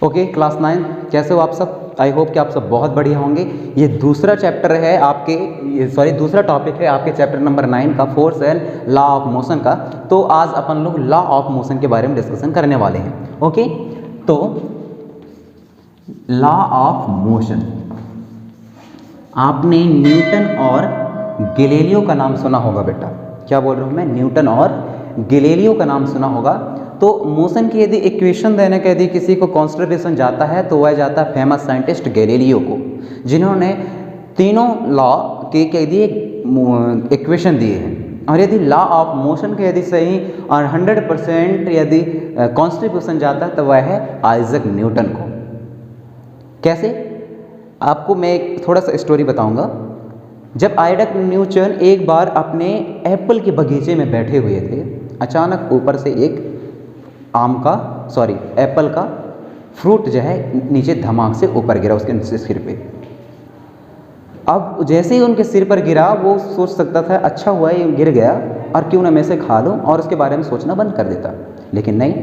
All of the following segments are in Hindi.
ओके क्लास 9 कैसे हो आप सब। आई होप कि आप सब बहुत बढ़िया होंगे। ये दूसरा चैप्टर है आपके दूसरा टॉपिक है आपके चैप्टर नंबर 9 का, force and law of motion का। तो आज अपन लोग लॉ ऑफ मोशन के बारे में डिस्कशन करने वाले हैं। ओके, तो लॉ ऑफ मोशन, आपने न्यूटन और गैलीलियो का नाम सुना होगा बेटा। क्या बोल रहा हूँ मैं, न्यूटन और गैलीलियो का नाम सुना होगा। तो मोशन की यदि इक्वेशन देने के यदि किसी को कॉन्स्टलेशन जाता है तो वह जाता है फेमस साइंटिस्ट गैलीलियो को, जिन्होंने तीनों लॉ के यदि इक्वेशन दिए हैं। और यदि लॉ ऑफ मोशन के यदि सही और 100% यदि कॉन्स्टिट्यूशन जाता है तो वह है आइजैक न्यूटन को। कैसे, आपको मैं एक थोड़ा सा स्टोरी बताऊंगा। जब आइजैक न्यूटन एक बार अपने एप्पल के बगीचे में बैठे हुए थे, अचानक ऊपर से एक एप्पल का फ्रूट जो है नीचे धमाक से ऊपर गिरा उसके सिर पे। अब जैसे ही उनके सिर पर गिरा वो सोच सकता था अच्छा हुआ ये गिर गया और क्यों ना मैं इसे खा लूँ और उसके बारे में सोचना बंद कर देता, लेकिन नहीं,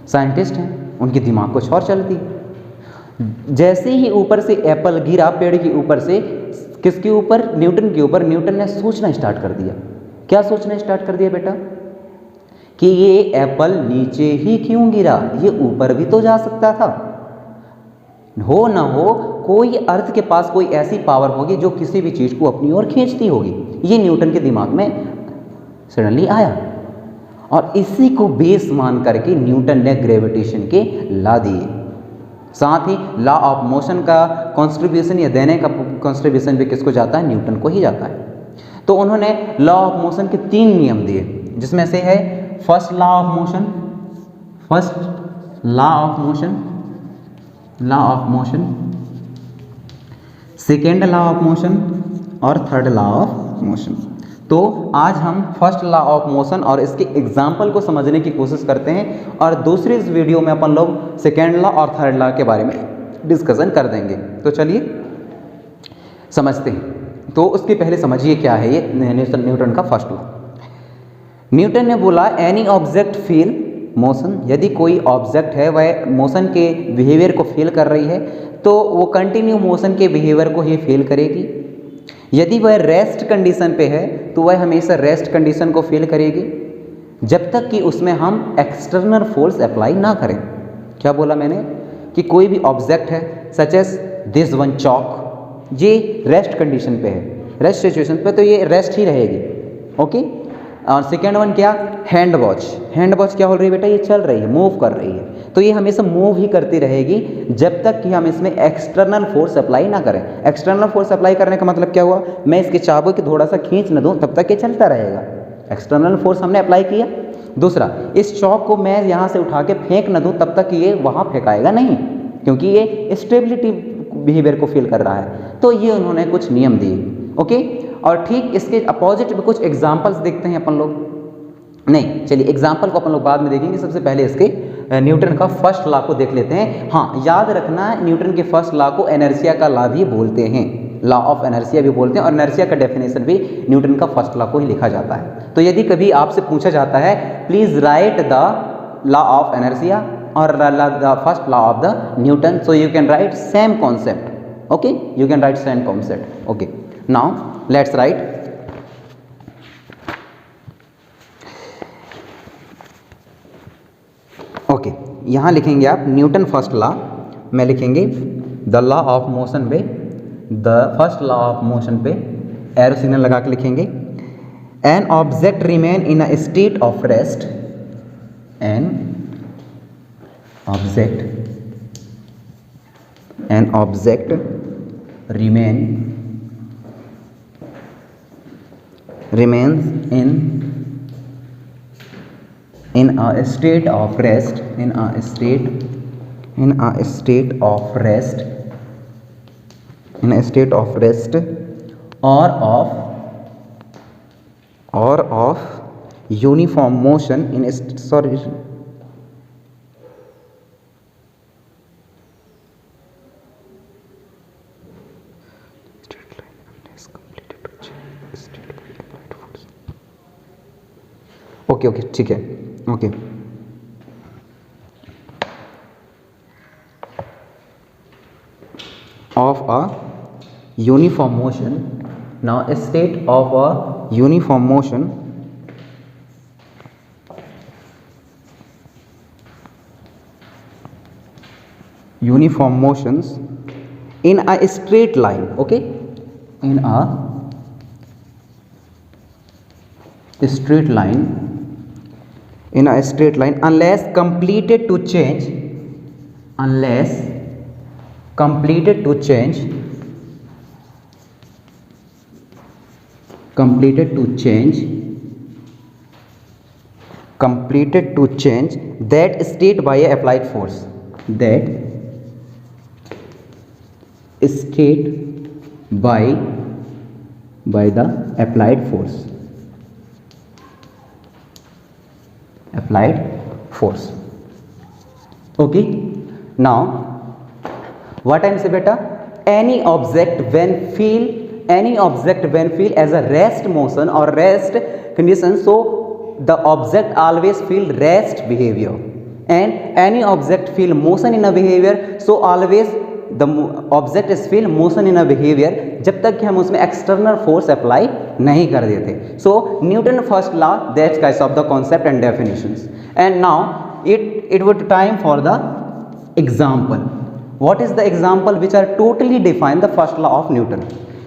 साइंटिस्ट हैं, उनकी दिमाग कुछ और चलती। जैसे ही ऊपर से एप्पल गिरा पेड़ के ऊपर से, किसके ऊपर, न्यूटन के ऊपर, न्यूटन ने सोचना स्टार्ट कर दिया। क्या सोचना स्टार्ट कर दिया बेटा, कि ये एप्पल नीचे ही क्यों गिरा, ये ऊपर भी तो जा सकता था। हो ना हो कोई अर्थ के पास कोई ऐसी पावर होगी जो किसी भी चीज को अपनी ओर खींचती होगी। ये न्यूटन के दिमाग में सडनली आया और इसी को बेस मान करके न्यूटन ने ग्रेविटेशन के ला दिए। साथ ही लॉ ऑफ मोशन का कॉन्स्ट्रीब्यूशन या देने का कॉन्स्ट्रीब्यूशन भी किसको जाता है, न्यूटन को ही जाता है। तो उन्होंने लॉ ऑफ मोशन के 3 नियम दिए, जिसमें से है first law of motion, second law of motion और थर्ड लॉ ऑफ मोशन। तो आज हम फर्स्ट लॉ ऑफ मोशन और इसके एग्जाम्पल को समझने की कोशिश करते हैं और दूसरी इस वीडियो में अपन लोग सेकेंड लॉ और थर्ड लॉ के बारे में डिस्कशन कर देंगे। तो चलिए समझते हैं। तो उसके पहले समझिए क्या है ये न्यूटन का फर्स्ट लॉ। न्यूटन ने बोला एनी ऑब्जेक्ट फील मोशन, यदि कोई ऑब्जेक्ट है वह मोशन के बिहेवियर को फील कर रही है तो वो कंटिन्यू मोशन के बिहेवियर को ही फील करेगी। यदि वह रेस्ट कंडीशन पे है तो वह हमेशा रेस्ट कंडीशन को फील करेगी जब तक कि उसमें हम एक्सटर्नल फोर्स अप्लाई ना करें। क्या बोला मैंने, कि कोई भी ऑब्जेक्ट है such as this one chalk, ये रेस्ट कंडीशन पे है, रेस्ट सिचुएशन पे, तो ये रेस्ट ही रहेगी। ओके, और सेकेंड वन क्या, हैंड वॉच क्या हो रही है बेटा, ये चल रही है, मूव कर रही है, तो ये हमेशा मूव ही करती रहेगी जब तक कि हम इसमें एक्सटर्नल फोर्स अप्लाई ना करें। एक्सटर्नल फोर्स अप्लाई करने का मतलब क्या हुआ, मैं इसके चाबू को थोड़ा सा खींच न दूं तब तक ये चलता रहेगा, एक्सटर्नल फोर्स हमने अप्लाई किया। दूसरा, इस चौक को मैं यहाँ से उठा के फेंक न दूं तब तक ये वहाँ फेंकाएगा नहीं, क्योंकि ये स्टेबिलिटी बिहेवियर को फील कर रहा है। तो ये उन्होंने कुछ नियम दिए। ओके, और ठीक इसके अपोजिट में कुछ एग्जाम्पल्स देखते हैं अपन लोग। नहीं, चलिए एग्जाम्पल को अपन लोग बाद में देखेंगे, सबसे पहले इसके न्यूटन का फर्स्ट लॉ को देख लेते हैं। हाँ, याद रखना न्यूटन के फर्स्ट लॉ को इनर्शिया का लॉ भी बोलते हैं, लॉ ऑफ इनर्शिया भी बोलते हैं, और इनर्शिया का डेफिनेशन भी न्यूटन का फर्स्ट लॉ को ही लिखा जाता है। तो यदि कभी आपसे पूछा जाता है please write the law of inertia और the first law of the Newton, so you can write same concept. Okay, you can write same concept. Okay, now let's write. Okay, यहाँ लिखेंगे आप न्यूटन फर्स्ट लॉ में लिखेंगे द लॉ ऑफ मोशन पे, the first law of motion पे एरो सिग्नल लगा के लिखेंगे। An object remain in a state of rest, an object remains in a state of rest, or of uniform motion in okay ठीक है। Okay, of a uniform motion. Now a state of a uniform motion motions in a straight line, okay, in a straight line, unless completed to change that state by a applied force, by the applied force. Okay, now what I am say beta, any object when feel as a rest motion or rest condition, so the object always feel rest behavior, and any object feel motion in a behavior, so always the object is feel motion in a behavior जब तक कि हम उसमें एक्सटर्नल फोर्स अप्लाई नहीं कर देते. So Newton first law that's kinds of the concept and definitions. And now it would time for the example. What is the example which are totally define the first law of Newton?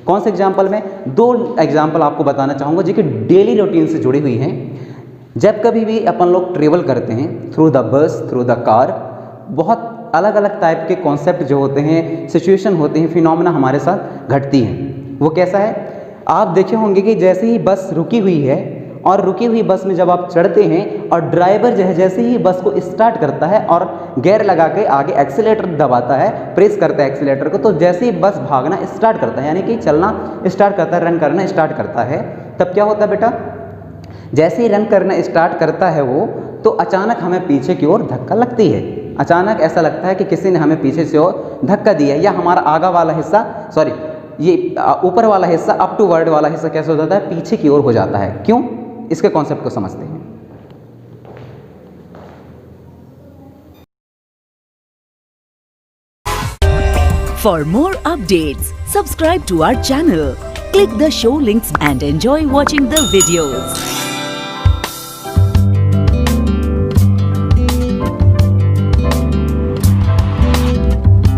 कौन से एग्जाम्पल में? दो एग्जाम्पल आपको बताना चाहूँगा जो कि डेली रूटीन से जुड़ी हुई हैं. जब कभी भी अपन लोग ट्रेवल करते हैं through the bus, through the car, बहुत अलग अलग टाइप के कॉन्सेप्ट जो होते हैं, सिचुएशन होते हैं, फिनोमेना हमारे साथ घटती हैं. वो कैसा है? आप देखे होंगे कि जैसे ही बस रुकी हुई है और रुकी हुई बस में जब आप चढ़ते हैं और ड्राइवर जो है जैसे ही बस को स्टार्ट करता है और गियर लगा के आगे एक्सीलेटर दबाता है, प्रेस करता है एक्सीलेटर को, तो जैसे ही बस भागना स्टार्ट करता है, यानी कि चलना स्टार्ट करता है, रन करना स्टार्ट करता है, तब क्या होता है बेटा? जैसे ही रन करना स्टार्ट करता है वो, तो अचानक हमें पीछे की ओर धक्का लगती है. अचानक ऐसा लगता है कि किसी ने हमें पीछे से ओर धक्का दिया, या हमारा आगा वाला हिस्सा, सॉरी ये ऊपर वाला हिस्सा, अप टू वर्ड वाला हिस्सा कैसे हो जाता है? पीछे की ओर हो जाता है. क्यों? इसके कॉन्सेप्ट को समझते हैं. For more updates, subscribe to our channel, click the show links and enjoy watching the videos.